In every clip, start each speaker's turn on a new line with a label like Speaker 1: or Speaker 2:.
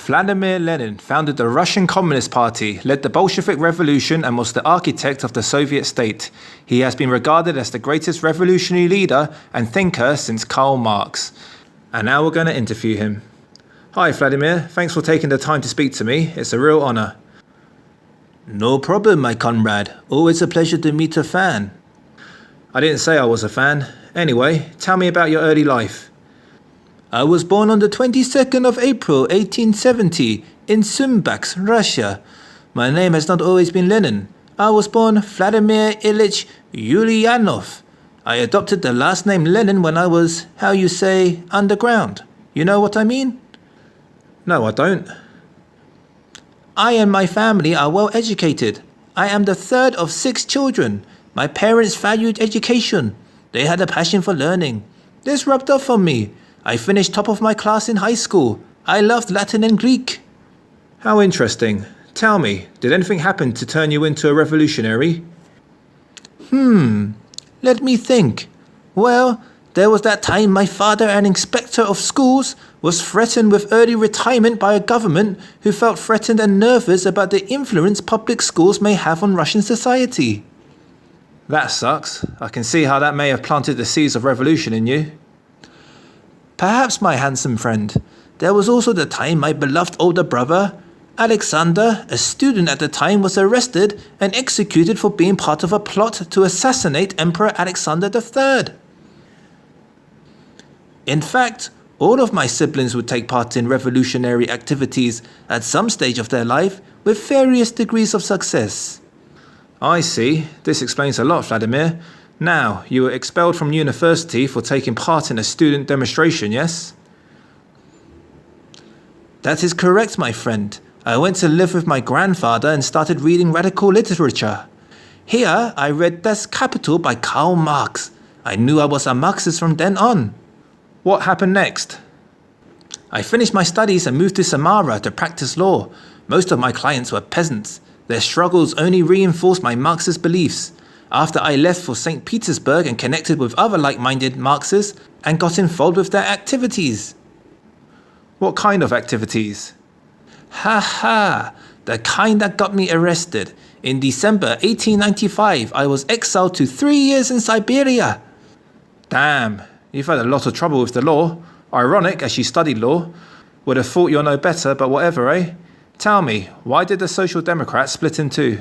Speaker 1: Vladimir Lenin founded the Russian Communist Party, led the Bolshevik Revolution and was the architect of the Soviet state. He has been regarded as the greatest revolutionary leader and thinker since Karl Marx. And now we're going to interview him. Hi Vladimir, thanks for taking the time to speak to me. It's a real honor.
Speaker 2: No problem, my comrade. Always a pleasure to meet a fan.
Speaker 1: I didn't say I was a fan. Anyway, tell me about your early life.
Speaker 2: I was born on the 22nd of April 1870 in Sumbach, Russia. My name has not always been Lenin. I was born Vladimir Ilyich Ulyanov. I adopted the last name Lenin when I was, underground. You know what I mean?
Speaker 1: No, I don't.
Speaker 2: I and my family are well educated. I am the third of 6 children. My parents valued education. They had a passion for learning. This rubbed off on me. I finished top of my class in high school. I loved Latin and Greek.
Speaker 1: How interesting. Tell me, did anything happen to turn you into a revolutionary?
Speaker 2: Let me think. Well, there was that time my father, an inspector of schools, was threatened with early retirement by a government who felt threatened and nervous about the influence public schools may have on Russian society.
Speaker 1: That sucks. I can see how that may have planted the seeds of revolution in you.
Speaker 2: Perhaps, my handsome friend. There was also the time my beloved older brother, Alexander, a student at the time, was arrested and executed for being part of a plot to assassinate Emperor Alexander III. In fact, all of my siblings would take part in revolutionary activities at some stage of their life with various degrees of success.
Speaker 1: I see. This explains a lot, Vladimir. Now, you were expelled from university for taking part in a student demonstration, yes?
Speaker 2: That is correct, my friend. I went to live with my grandfather and started reading radical literature. Here, I read Das Kapital by Karl Marx. I knew I was a Marxist from then on.
Speaker 1: What happened next?
Speaker 2: I finished my studies and moved to Samara to practice law. Most of my clients were peasants. Their struggles only reinforced my Marxist beliefs. After I left for St. Petersburg and connected with other like-minded Marxists and got involved with their activities.
Speaker 1: What kind of activities?
Speaker 2: The kind that got me arrested. In December 1895, I was exiled to 3 years in Siberia.
Speaker 1: Damn, you've had a lot of trouble with the law. Ironic, as you studied law. Would have thought you're no better, but whatever, eh? Tell me, why did the Social Democrats split in two?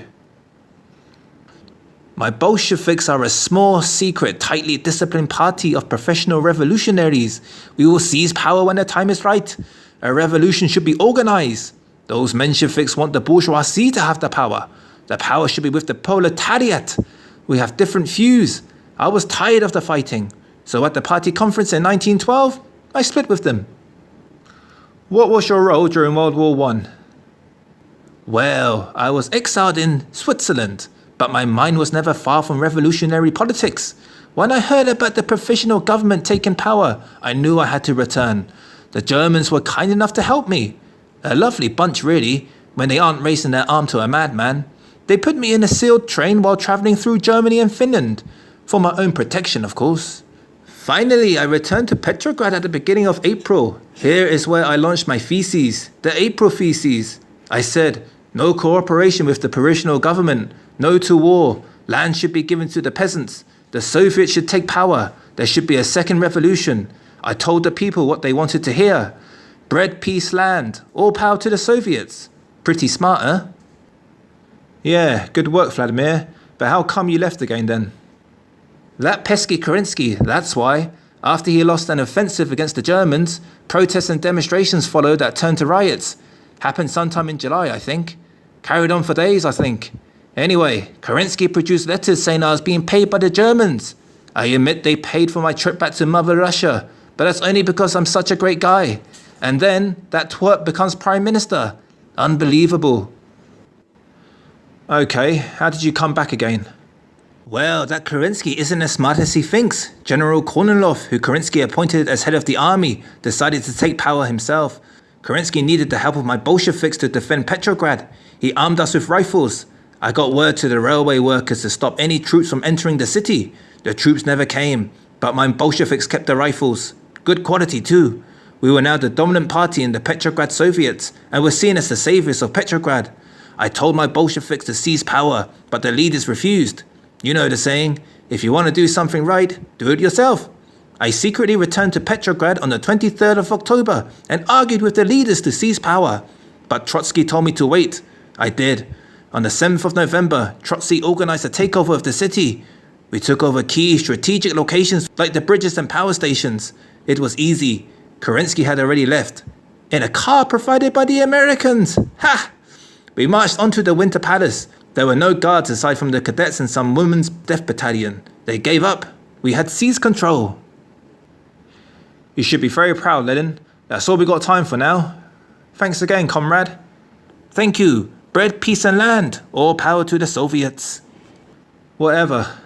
Speaker 2: My Bolsheviks are a small, secret, tightly disciplined party of professional revolutionaries. We will seize power when the time is right. A revolution should be organized. Those Mensheviks want the bourgeoisie to have the power. The power should be with the proletariat. We have different views. I was tired of the fighting. So at the party conference in 1912, I split with them.
Speaker 1: What was your role during World War I?
Speaker 2: Well, I was exiled in Switzerland. But my mind was never far from revolutionary politics. When I heard about the provisional government taking power, I knew I had to return. The Germans were kind enough to help me. A lovely bunch, really, when they aren't raising their arm to a madman. They put me in a sealed train while traveling through Germany and Finland. For my own protection, of course. Finally, I returned to Petrograd at the beginning of April. Here is where I launched my theses, the April theses. I said, no cooperation with the provisional government. No to war. Land should be given to the peasants. The Soviets should take power. There should be a second revolution. I told the people what they wanted to hear. Bread, peace, land. All power to the Soviets. Pretty smart, huh?
Speaker 1: Yeah, good work, Vladimir. But how come you left again then?
Speaker 2: That pesky Kerensky, that's why. After he lost an offensive against the Germans, protests and demonstrations followed that turned to riots. Happened sometime in July, I think. Carried on for days, I think. Anyway, Kerensky produced letters saying I was being paid by the Germans. I admit they paid for my trip back to Mother Russia, but that's only because I'm such a great guy. And then that twerp becomes Prime Minister. Unbelievable.
Speaker 1: Okay, how did you come back again?
Speaker 2: Well, that Kerensky isn't as smart as he thinks. General Kornilov, who Kerensky appointed as head of the army, decided to take power himself. Kerensky needed the help of my Bolsheviks to defend Petrograd. He armed us with rifles. I got word to the railway workers to stop any troops from entering the city. The troops never came, but my Bolsheviks kept the rifles. Good quality too. We were now the dominant party in the Petrograd Soviets and were seen as the saviors of Petrograd. I told my Bolsheviks to seize power, but the leaders refused. You know the saying, if you want to do something right, do it yourself. I secretly returned to Petrograd on the 23rd of October and argued with the leaders to seize power. But Trotsky told me to wait. I did. On the 7th of November, Trotsky organized a takeover of the city. We took over key strategic locations like the bridges and power stations. It was easy. Kerensky had already left. In a car provided by the Americans. Ha! We marched onto the Winter Palace. There were no guards aside from the cadets and some women's death battalion. They gave up. We had seized control.
Speaker 1: You should be very proud, Lenin. That's all we got time for now. Thanks again, comrade.
Speaker 2: Thank you. Bread, peace and land. All power to the Soviets.
Speaker 1: Whatever.